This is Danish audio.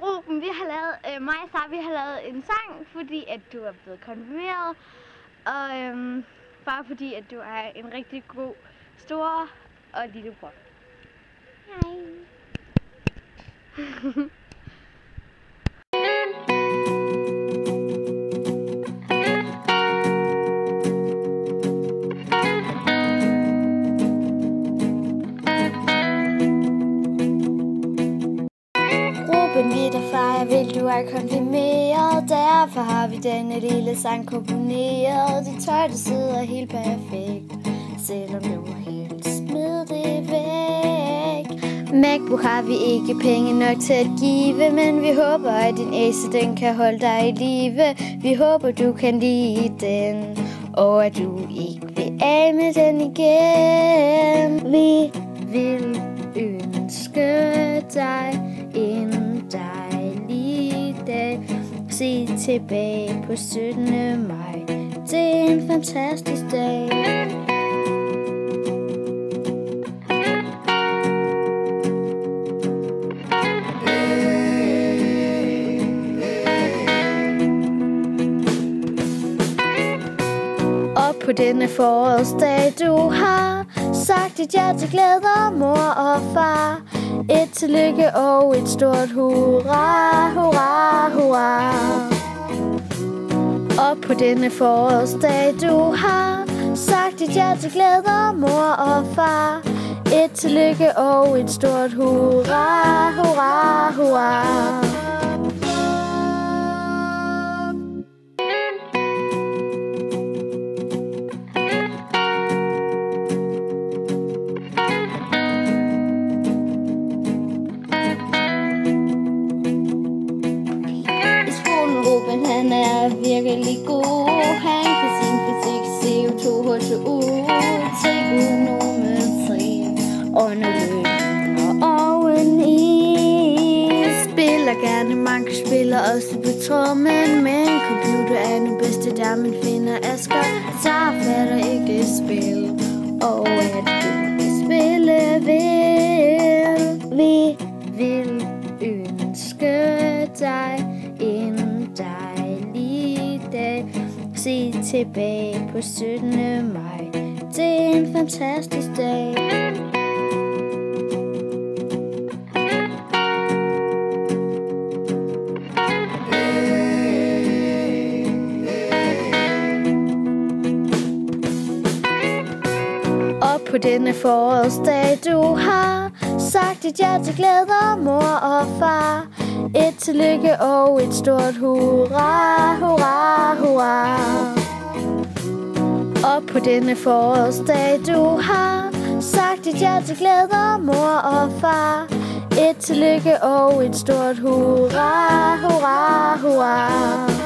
Ruben, vi har lavet, mig og Sara, vi har lavet en sang, fordi at du er blevet konfirmeret. Og bare fordi at du er en rigtig god, stor og lillebror. Hej. Ruben, vi der fejrer, vil du er konfirmeret. Derfor har vi denne lille sang komponeret. Dit tøj, der sidder helt perfekt, selvom du helt smid det væk. MacBook har vi ikke penge nok til at give, men vi håber, at din Acer, den kan holde dig i live. Vi håber, du kan lide den, og at du ikke vil af med den igen. Vi vil ønske dig en dejlig dag. Se tilbage på 17. maj. Det er en fantastisk dag. Og på denne forårsdag, du har sagt dit ja til glæder, mor og far. Et tillykke og et stort hurra, hurra, hurra. Og på denne forårsdag, du har sagt dit ja til glæder, mor og far. Et tillykke og et stort hurra, hurra, hurra. Han er virkelig god. Han kan sin fysik, CO2, H2O, trigonometri, underløb og oveni. Spiller gerne, man kan spille også på trommen, men computer er nu bedste der, man finder Asger. Så fatter ikke spil, og at du kan spille vil. Vi vil ønske dig en dejlig dag. Se tilbage på 17. maj. Det er en fantastisk dag. Og på denne forårsdag, du har sagt dit ja til glæder, mor og far. Et tillykke og et stort hurra, hurra, hurra. Og på denne forårsdag, du har sagt dit ja til glæder, mor og far. Et tillykke og et stort hurra, hurra, hurra.